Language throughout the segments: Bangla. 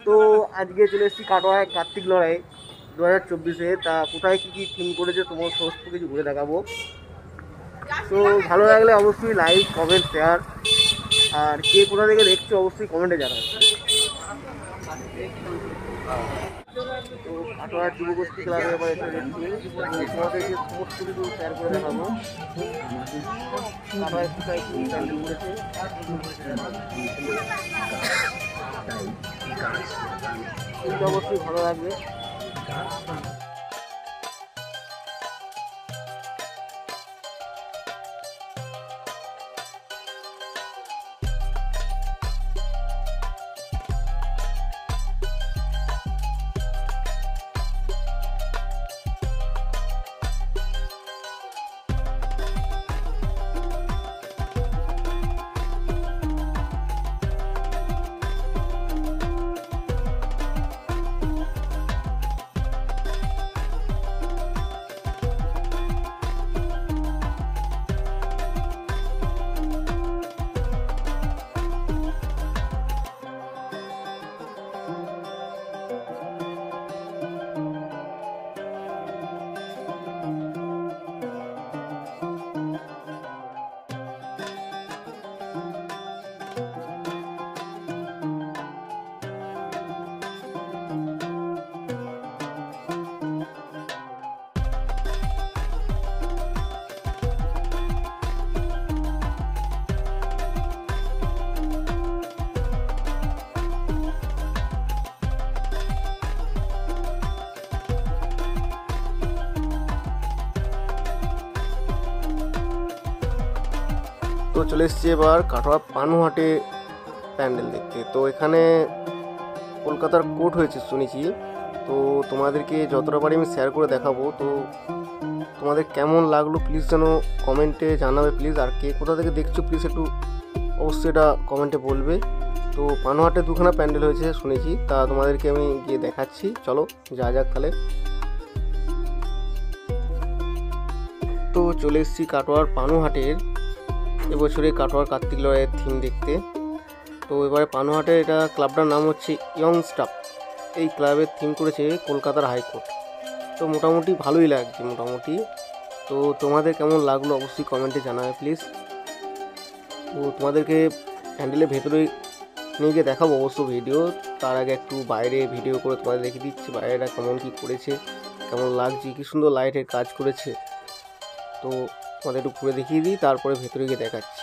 তো আজকে চলে এসেছি কাটোয়ায় কার্তিক লড়াই 2024-এ। তা কোথায় কী কী থিম করেছে তোমার সমস্ত কিছু ঘুরে দেখাবো। তো ভালো লাগলে অবশ্যই লাইক কমেন্ট শেয়ার, আর কে কোথা থেকে দেখছো অবশ্যই কমেন্টে জানাবে। তো কাটোয়ার যুবগোষ্ঠী ক্লাবে এবার এসে দেখছি তোমাদেরকে সমস্ত কিছু শেয়ার করে দেখাবো। কাটোয়ায় কোথায় কী প্যান্ডেল করেছে কিন্তু অবশ্যই ভালো লাগবে। তো চলে এসেছি এবার কাটোয়া পানুহাটে প্যান্ডেল দেখতে। তো এখানে কলকাতার কোর্ট হয়েছে শুনেছি, তো তোমাদেরকে যতটা পারি আমি শেয়ার করে দেখাবো। তো তোমাদের কেমন লাগলো প্লিজ যেন কমেন্টে জানাবে প্লিজ, আর কে কোথা থেকে দেখছো প্লিজ একটু অবশ্যই এটা কমেন্টে বলবে। তো পানুহাটে দুখানা প্যান্ডেল হয়েছে শুনেছি, তা তোমাদেরকে আমি গিয়ে দেখাচ্ছি, চলো যা যাক তাহলে। তো চলে এসেছি কাটোয়ার পানুহাটের এবছরে কাটোয়ার কার্তিক লড়াইয়ের থিম দেখতে। তো এবারে পানুহাটের এটা ক্লাবটার নাম হচ্ছে ইয়ং স্টাফ। এই ক্লাবের থিম করেছে কলকাতার হাইকোর্ট। তো মোটামুটি ভালোই লাগছে মোটামুটি। তো তোমাদের কেমন লাগলো অবশ্যই কমেন্টে জানাবে প্লিজ। তো তোমাদেরকে প্যান্ডেলের ভেতরে নিয়ে গিয়ে দেখাবো অবশ্য ভিডিও, তার আগে একটু বাইরে ভিডিও করে তোমাদের দেখিয়ে দিচ্ছি বাইরেটা কেমন কী করেছে, কেমন লাগছে, কী সুন্দর লাইটের কাজ করেছে। তো তোমাদের একটু ঘুরে দেখিয়ে দিই, তারপরে ভেতরে গিয়ে দেখাচ্ছি।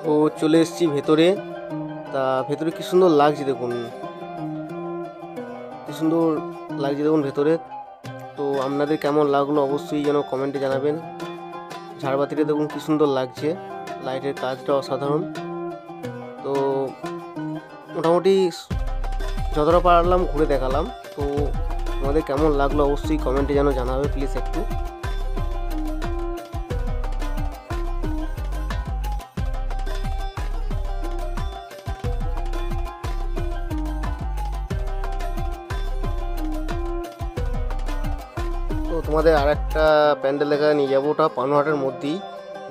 তো চলে এসেছি ভেতরে। তা ভেতরে কি সুন্দর লাগছে দেখুন, কি সুন্দর লাগছে দেখুন ভেতরে। তো আপনাদের কেমন লাগলো অবশ্যই যেন কমেন্টে জানাবেন। ঝাড়বাতিটা দেখুন কি সুন্দর লাগছে, লাইটের কাজটা অসাধারণ। তো মোটামুটি যতটা পারলাম ঘুরে দেখালাম। তো তোমাদের কেমন লাগলো অবশ্যই কমেন্টে যেন জানাবে প্লিজ একটু। তো তোমাদের আর একটা প্যান্ডেল দেখা নিয়ে যাবো, ওটা পানুহাটের মধ্যেই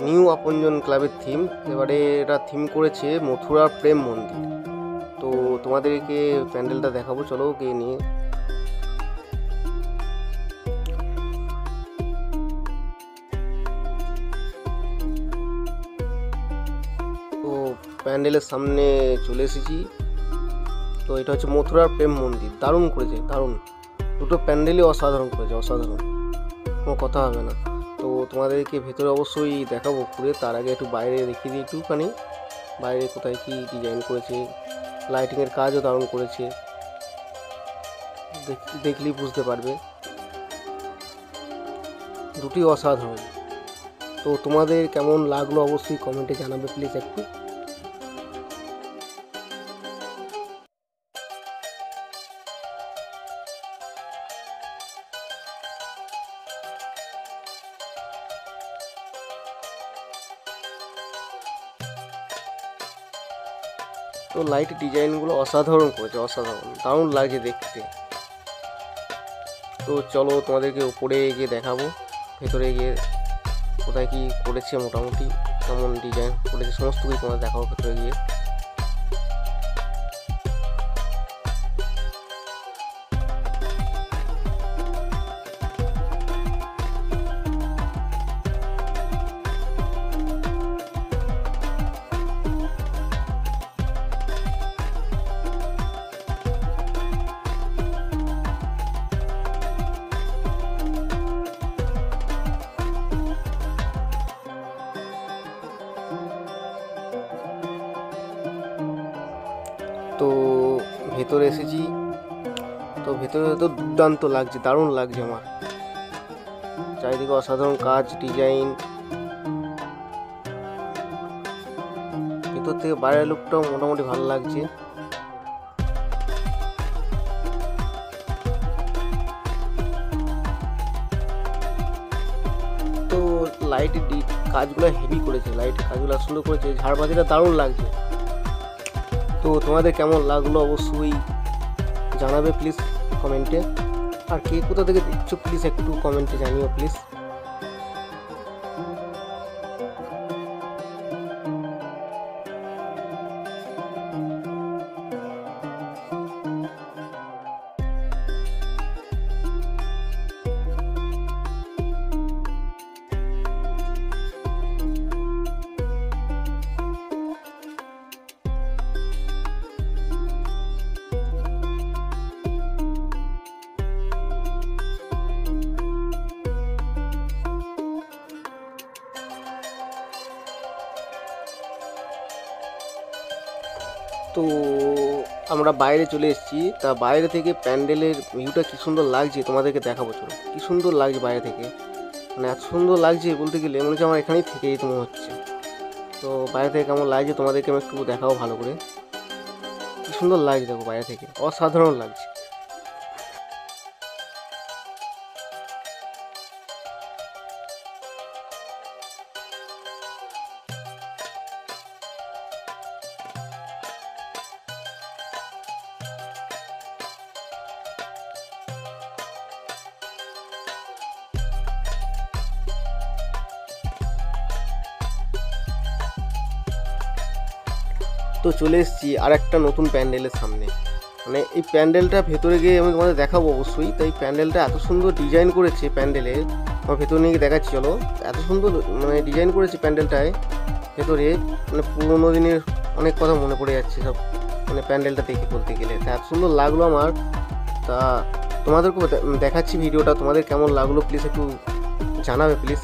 নিউ আপনজন ক্লাবের থিম। এবারে এটা থিম করেছে মথুরার প্রেম মন্দির। তো তোমাদেরকে প্যান্ডেলটা দেখাবো, চলো গিয়ে নিয়ে। তো প্যান্ডেলের সামনে চলে এসেছি। তো এটা হচ্ছে মথুরার প্রেম মন্দির, দারুণ করেছে দারুণ, দুটো প্যান্ডেলই অসাধারণ করেছে, অসাধারণ, কোনো কথা হবে না। তো তোমাদেরকে ভেতরে অবশ্যই দেখাবো ঘুরে, তার আগে একটু বাইরে দেখিয়ে দিই একটুখানি বাইরে কোথায় কি ডিজাইন করেছে। লাইটিংয়ের কাজও দারুণ করেছে, দেখলেই বুঝতে পারবে, দুটি অসাধারণ। তো তোমাদের কেমন লাগলো অবশ্যই কমেন্টে জানাবে প্লিজ একটু। তো লাইটের ডিজাইনগুলো অসাধারণ করেছে, অসাধারণ, দারুণ লাগছে দেখতে। তো চলো তোমাদেরকে উপরে গিয়ে দেখাবো, ভেতরে গিয়ে কোথায় কি করেছে, মোটামুটি কেমন ডিজাইন করেছে সমস্ত কিছু তোমাদের দেখাবো ভেতরে গিয়ে। তো ভেতরে এসেছি, তো ভেতরে তো দুর্দান্ত লাগছে, দারুণ লাগছে আমার, চারিদিকে অসাধারণ কাজ ডিজাইন। ভেতর থেকে বাইরের লুকটাও মোটামুটি ভালো লাগছে। তো লাইটের কাজগুলো হেভি করেছে, লাইটের কাজগুলো সুন্দর করেছে, ঝাড়বাতিটা দারুণ লাগছে। তো তোমাদের কেমন লাগলো অবশ্যই জানাবে প্লিজ কমেন্টে, আর কে কোথা থেকে দেখছো প্লিজ একটু কমেন্টে জানিও প্লিজ। তো আমরা বাইরে চলে এসেছি, তা বাইরে থেকে প্যান্ডেলের ভিউটা কী সুন্দর লাগছে তোমাদেরকে দেখাবো। চলো, কী সুন্দর লাগছে বাইরে থেকে, মানে এত সুন্দর লাগছে বলতে গেলে মনে হচ্ছে আমার এখানেই থেকে যেতে মনে হচ্ছে। তো বাইরে থেকে কেমন লাগছে তোমাদেরকে আমি একটু দেখাবো ভালো করে, কী সুন্দর লাগছে দেখো বাইরে থেকে, অসাধারণ লাগছে। তো চলে এসেছি আর একটা নতুন প্যান্ডেলের সামনে, মানে এই প্যান্ডেলটা ভেতরে গিয়ে আমি তোমাদের দেখাবো অবশ্যই। তো এই প্যান্ডেলটা এত সুন্দর ডিজাইন করেছে, প্যান্ডেলে আমার ভেতরে নিয়ে দেখাচ্ছি চলো, এত সুন্দর মানে ডিজাইন করেছে প্যান্ডেলটায় ভেতরে, মানে পুরোনো দিনের অনেক কথা মনে পড়ে যাচ্ছে সব, মানে প্যান্ডেলটা দেখে বলতে গেলে তা এত সুন্দর লাগলো আমার। তা তোমাদেরকেও দেখাচ্ছি ভিডিওটা, তোমাদের কেমন লাগলো প্লিজ একটু জানাবে প্লিজ।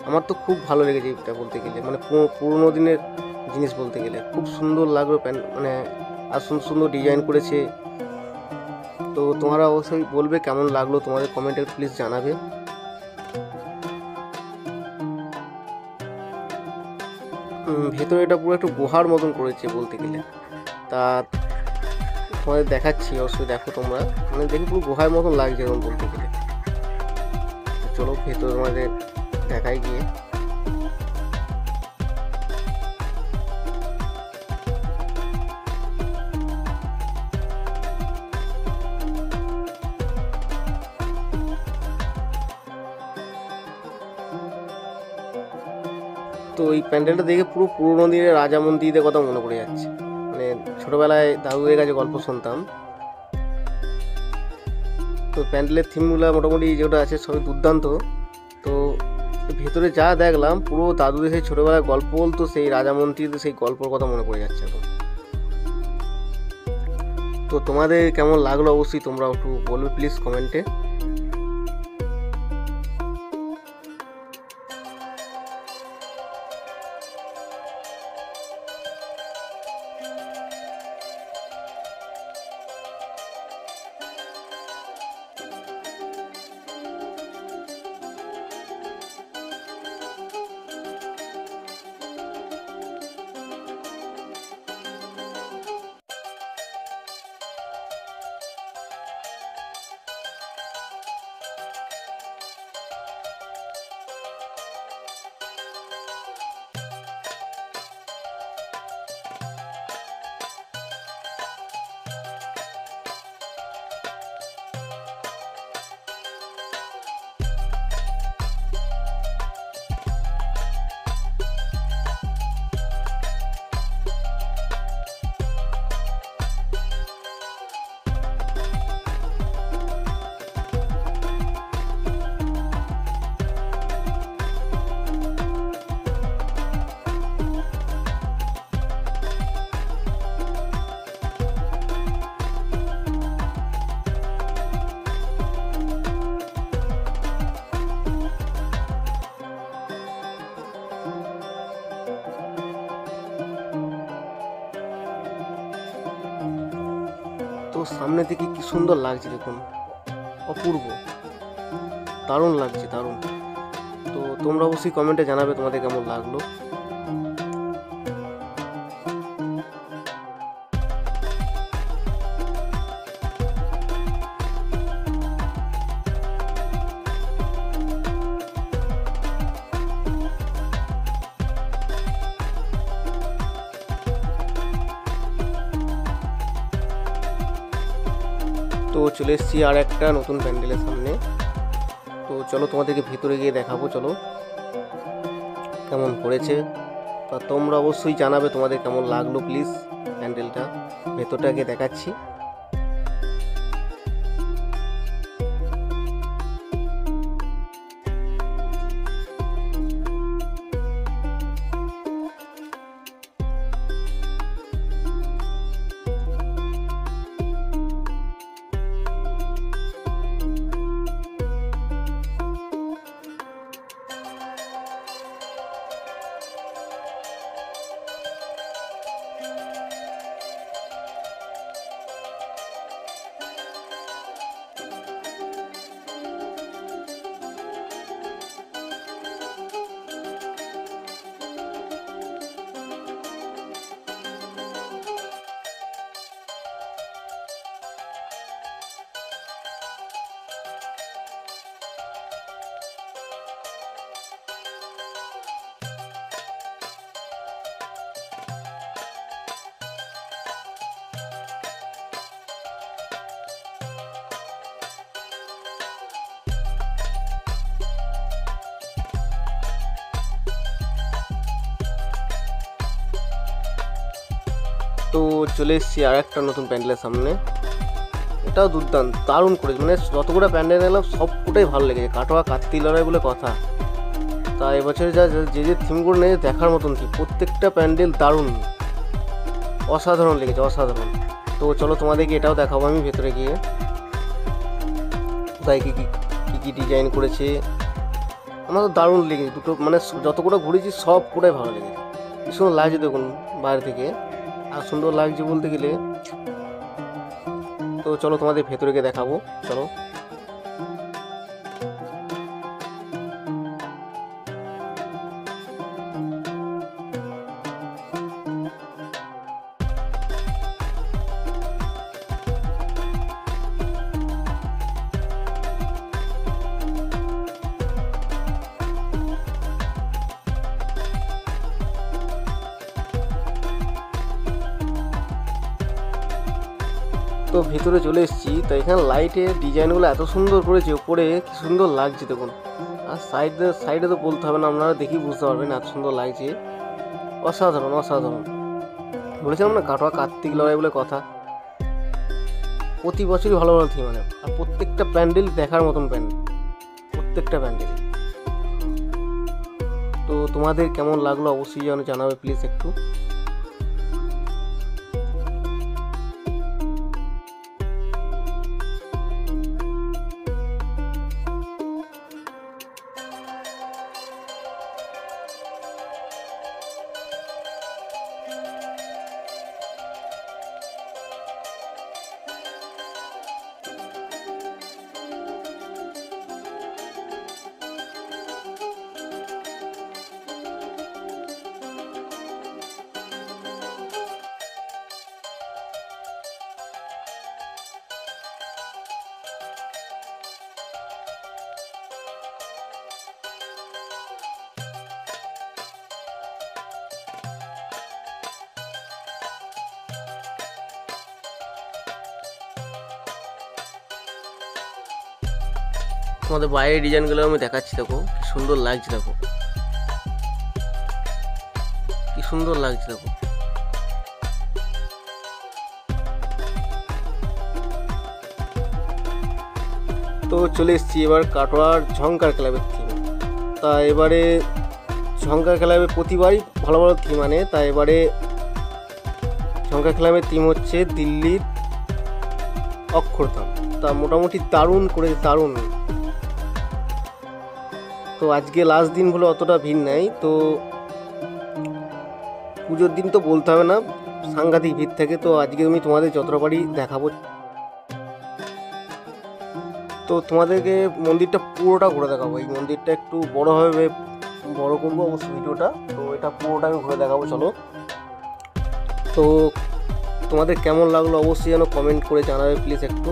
আমার তো খুব ভালো লেগেছে এটা বলতে গেলে, মানে পুরোনো দিনের জিনিস বলতে গেলে খুব সুন্দর লাগলো, মানে আর সুন্দর সুন্দর ডিজাইন করেছে। তো তোমরা অবশ্যই বলবে কেমন লাগলো, তোমাদের কমেন্টে প্লিজ জানাবে। ভেতরে এটা পুরো একটু গুহার মতন করেছে বলতে গেলে, তা তোমাদের দেখাচ্ছি অবশ্যই দেখো তোমরা, মানে দেখে পুরো গুহার মতন লাগছে এরকম বলতে গেলে। চলো ভেতরে তোমাদের দেখাই গিয়ে। তো এই প্যান্ডেলটা দেখে পুরো পুরোনো দিনের রাজা মন্দিরের কথা মনে পড়ে যাচ্ছে, মানে ছোটোবেলায় দাদুদের কাছে গল্প শুনতাম। তো প্যান্ডেলের থিমগুলো মোটামুটি যেটা আছে সবই দুর্দান্ত। তো ভেতরে যা দেখলাম পুরো দাদুদের সেই ছোটোবেলায় গল্প বলতো, সেই রাজা মন্ত্রীদের সেই গল্পের কথা মনে পড়ে যাচ্ছে এখন। তো তোমাদের কেমন লাগলো অবশ্যই তোমরা একটু বলবে প্লিজ কমেন্টে। সামনে থেকে কি সুন্দর লাগছে দেখুন, অপূর্ব, দারুণ লাগছে, দারুণ। তো তোমরা অবশ্যই কমেন্টে জানাবে তোমাদের কেমন লাগলো। তো চলে এসেছি আর একটা নতুন প্যান্ডেলের সামনে। তো চলো তোমাদেরকে ভেতরে গিয়ে দেখাবো, চলো কেমন করেছে। তা তোমরা অবশ্যই জানাবে তোমাদের কেমন লাগলো প্লিজ প্যান্ডেলটা। ভেতরটা গিয়ে দেখাচ্ছি। তো চলে এসেছি আর একটা নতুন প্যান্ডেলের সামনে। এটাও দুর্দান্ত, দারুণ করেছে, মানে যতগুলো প্যান্ডেল এলাম সবটাই ভালো লেগেছে। কাটোয়া কার্তিক লড়াই বলে কথা। তা এবছরে যে যে থিমগুলো নিয়ে দেখার মতন থিম, প্রত্যেকটা প্যান্ডেল দারুণ, অসাধারণ লেগেছে, অসাধারণ। তো চলো তোমাদেরকে এটাও দেখাবো আমি ভেতরে গিয়ে, তাই কী কী কী কী ডিজাইন করেছে। আমার তো দারুণ লেগেছে দুটো, মানে যতগুলো ঘুরেছি সব পুরাই ভালো লেগেছে। কি সুন্দর লাগছে দেখুন বাইরে থেকে, আর সুন্দর লাগছে বলতে গেলে। তো চলো তোমাদের ভেতরে গিয়ে দেখাবো, চলো। তো ভিতরে চলে এসেছি। তো এখানে লাইটের ডিজাইনগুলো এত সুন্দর করেছে, উপরে কি সুন্দর লাগছে দেখুন। আর সাইডে তো বলতে হবে না, আপনারা দেখি বুঝতে পারবেন এত সুন্দর লাগছে, অসাধারণ, অসাধারণ। বলেছিলাম না কাটোয়া কার্তিক লড়াই বলে কথা। প্রতি বছরই ভালো ভালো থিম, মানে আর প্রত্যেকটা প্যান্ডেল দেখার মতন প্যান্ডেল, প্রত্যেকটা প্যান্ডেল। তো তোমাদের কেমন লাগলো অবশ্যই যেন জানাবে প্লিজ একটু। তোমাদের বাইরের ডিজাইনগুলো আমি দেখাচ্ছি, দেখো কি সুন্দর লাগছে, দেখো কি সুন্দর লাগছে, দেখো। তো চলে এসেছি এবার কাটোয়ার ঝংকার ক্লাবের থিম। তা এবারে ঝংকার ক্লাবে প্রতিবারই ভালো ভালো থিম আনে। তা এবারে ঝংকার ক্লাবের থিম হচ্ছে দিল্লির অক্ষরধাম। তা মোটামুটি দারুণ করে, দারুণ। তো আজকে লাস্ট দিন বলে অতটা ভিড় নেই। তো পুজোর দিন তো বলতে হবে না, সাংঘাতিক ভিড় থাকে। তো আজকে আমি তোমাদের যতটা পারি দেখাবো। তো তোমাদেরকে মন্দিরটা পুরোটা ঘুরে দেখাবো। এই মন্দিরটা একটু বড়োভাবে বড় করবো অবশ্য ভিডিওটা, তো এটা পুরোটা আমি ঘুরে দেখাবো। চলো, তো তোমাদের কেমন লাগলো অবশ্যই যেন কমেন্ট করে জানাবে প্লিজ একটু।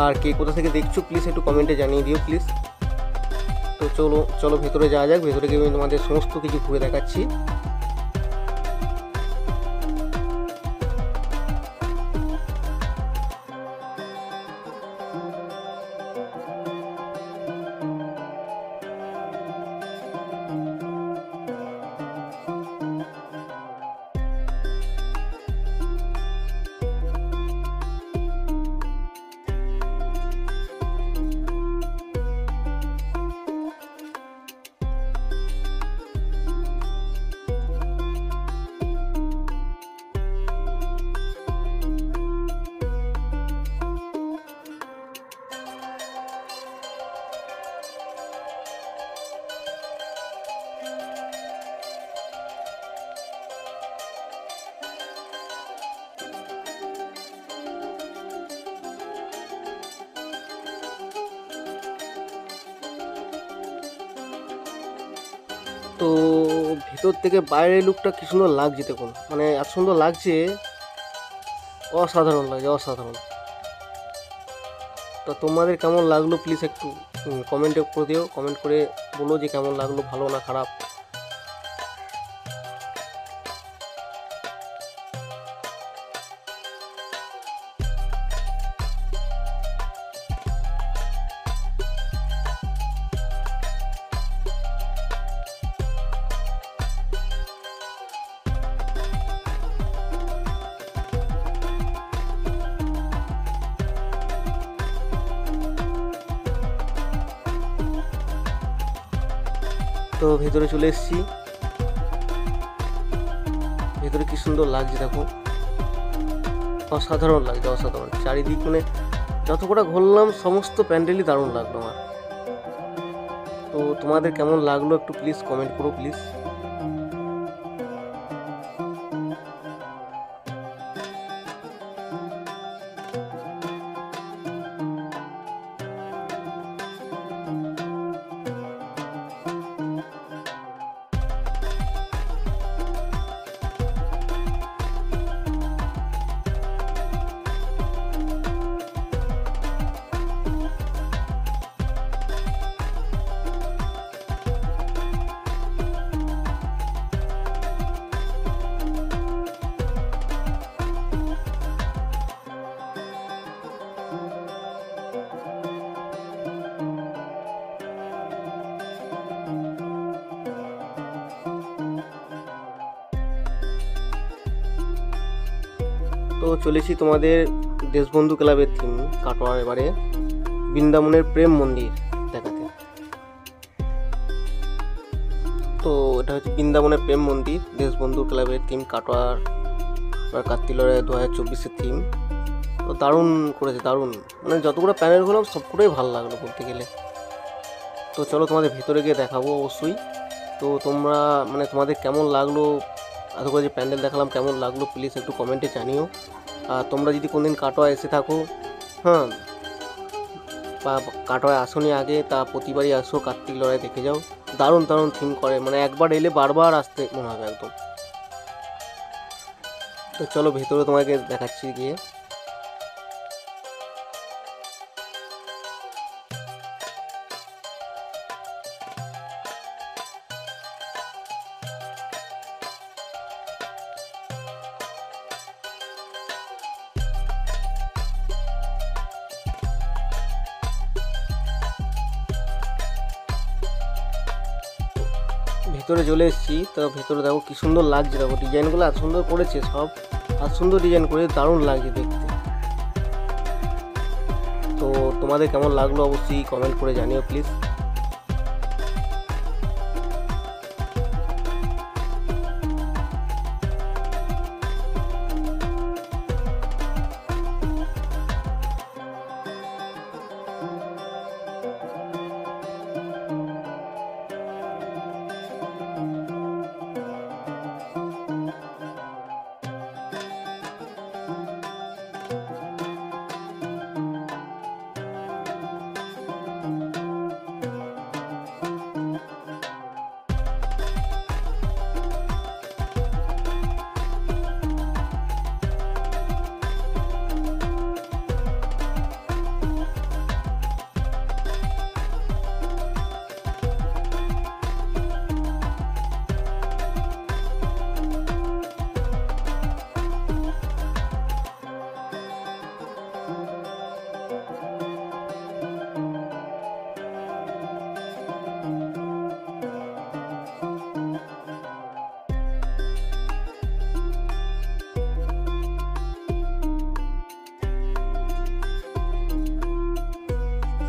আর কে কোথা থেকে দেখছো প্লিজ একটু কমেন্টে জানিয়ে দিও প্লিজ। তো চলো চলো ভেতরে যাওয়া যাক। ভেতরে গিয়ে আমি তোমাদের সমস্ত কিছু ঘুরে দেখাচ্ছি। তো ভেতর থেকে বাইরের লুকটা কি সুন্দর লাগছে দেখুন, মানে এত সুন্দর লাগছে, অসাধারণ লাগছে, অসাধারণ। তো তোমাদের কেমন লাগলো প্লিজ একটু কমেন্টে করে দিও, কমেন্ট করে বলো যে কেমন লাগলো, ভালো না খারাপ। তো ভেতরে চলে এসেছি, ভেতরে কি সুন্দর লাগছে দেখো, অসাধারণ লাগছে, অসাধারণ। চারিদিক মানে যত কটা ঘুরলাম সমস্ত প্যান্ডেলই দারুণ লাগলো আমার। তো তোমাদের কেমন লাগলো একটু প্লিজ কমেন্ট করো প্লিজ। তো চলেছি তোমাদের দেশবন্ধু ক্লাবের থিম কাটোয়ার, এবারে বৃন্দাবনের প্রেম মন্দির দেখাতে। তো এটা হচ্ছে বৃন্দাবনের প্রেম মন্দির, দেশবন্ধু ক্লাবের থিম কাটোয়ার, এবার কার্তিক লড়াই 2024-এর থিম। তো দারুণ করেছে, দারুণ, মানে যতগুলো প্যানেল হলো সবগুলোই ভালো লাগলো বলতে গেলে। তো চলো তোমাদের ভেতরে গিয়ে দেখাবো অবশ্যই। তো তোমরা মানে তোমাদের কেমন লাগলো, এত করে যে প্যান্ডেল দেখালাম কেমন লাগলো প্লিজ একটু কমেন্টে জানিও। আর তোমরা যদি কোনদিন কাটোয়া এসে থাকো, হ্যাঁ, বা কাটোয়ায় আসনি আগে, তা প্রতিবারই আসো, কার্তিক লড়াই দেখে যাও, দারুণ দারুণ থিম করে, মানে একবার এলে বারবার আসতে মনে হবে একদম। তো চলো ভেতরে তোমাকে দেখাচ্ছি গিয়ে। ভেতরে চলে এসেছি। তো ভেতরে দেখো কি সুন্দর লাগছে, দেখো ডিজাইনগুলো এত সুন্দর করেছে, সব এত সুন্দর ডিজাইন করে, দারুণ লাগছে দেখতে। তো তোমাদের কেমন লাগলো অবশ্যই কমেন্ট করে জানিও প্লিজ।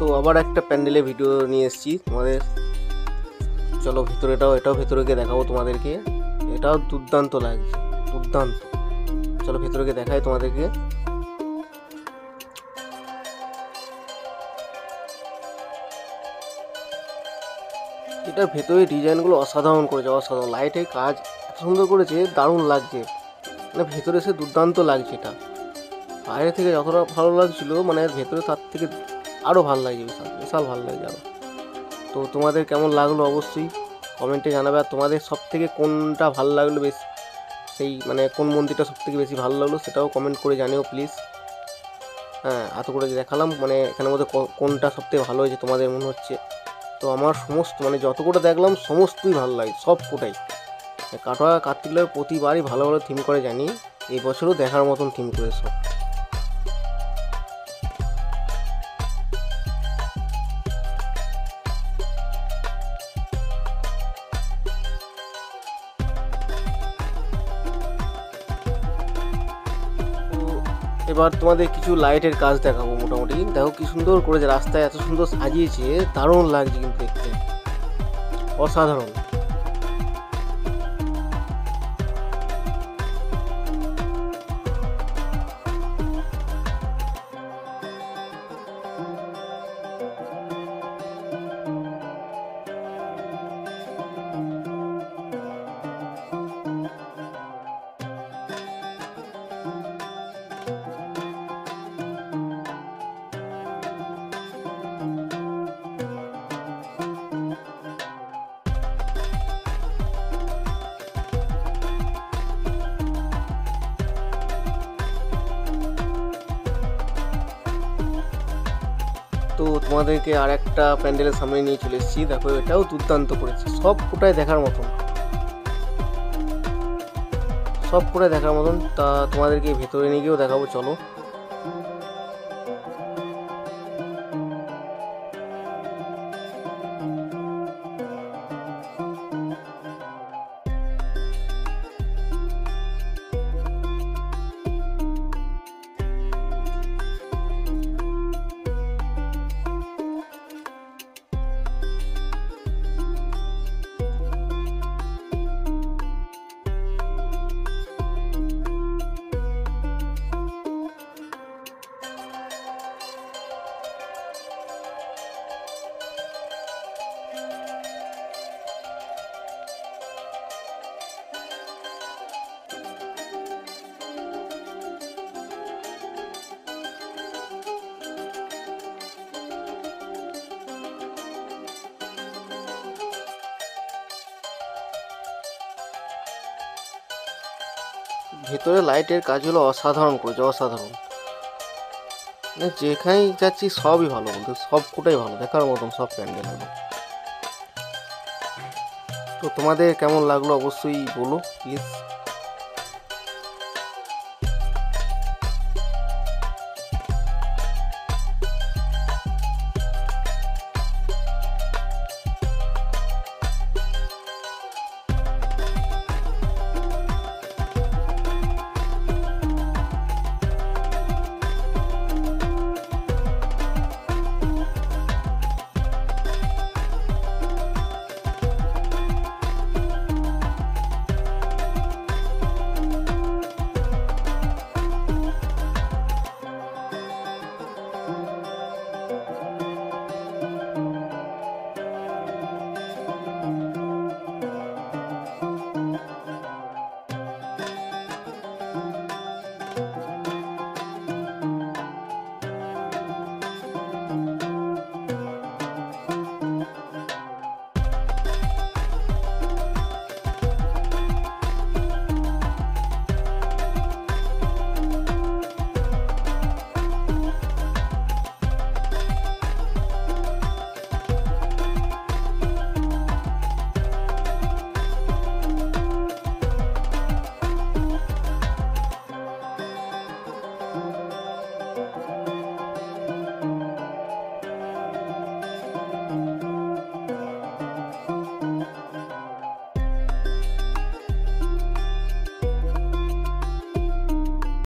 তো আবার একটা প্যান্ডেলের ভিডিও নিয়ে এসেছি তোমাদের। চলো এটাও ভেতরে গিয়ে দেখাবো তোমাদেরকে। এটাও দুর্দান্ত লাগছে, দুর্দান্ত। চলো ভেতরে গিয়ে দেখাই তোমাদেরকে। এটার ভেতরে ডিজাইনগুলো অসাধারণ করেছে, অসাধারণ। লাইটের কাজ এত সুন্দর করেছে, দারুণ লাগছে। মানে ভেতরে এসে দুর্দান্ত লাগছে। এটা বাইরে থেকে যতটা ভালো লাগছিল, মানে ভেতরে তার থেকে আরও ভালো লাগছে, বিশাল বিশাল ভালো লাগছে আরও। তো তোমাদের কেমন লাগলো অবশ্যই কমেন্টে জানাবে। আর তোমাদের সব থেকে কোনটা ভালো লাগলো বেশি, সেই মানে কোন মন্দিরটা সব থেকে বেশি ভালো লাগলো সেটাও কমেন্ট করে জানিও প্লিজ। হ্যাঁ, এত করে দেখালাম, মানে এখানের মধ্যে কোনটা সব থেকে ভালো হয়েছে তোমাদের মনে হচ্ছে। তো আমার সমস্ত মানে যত করে দেখলাম সমস্তই ভালো লাগে, সব কোটাই। কাটোয়া কার্তিক প্রতিবারই ভালো ভালো থিম করে জানি, এই বছরও দেখার মতন থিম করে সব। এবার তোমাদের কিছু লাইটের কাজ দেখাবো। মোটামুটি দেখো কি সুন্দর করেছে, রাস্তায় এত সুন্দর সাজিয়েছে, দারুণ লাগছে কিন্তু দেখতে, অসাধারণ। তো তোমাদেরকে আর একটা প্যান্ডেলের সামনে নিয়ে চলে এসেছি। দেখো এটাও দুর্দান্ত করেছে, সব কোটায় দেখার মতন, সব কোটায় দেখার মতন। তা তোমাদেরকে ভেতরে নিয়ে গিয়েও দেখাবো, চলো। ভেতরে লাইটের কাজ হলো অসাধারণ করেছে, অসাধারণ। মানে যেখানেই যাচ্ছি সবই ভালো, বলতে সব কোটাই ভালো, দেখার মতন সব প্যান্ডেল। তো তোমাদের কেমন লাগলো অবশ্যই বলো প্লিজ।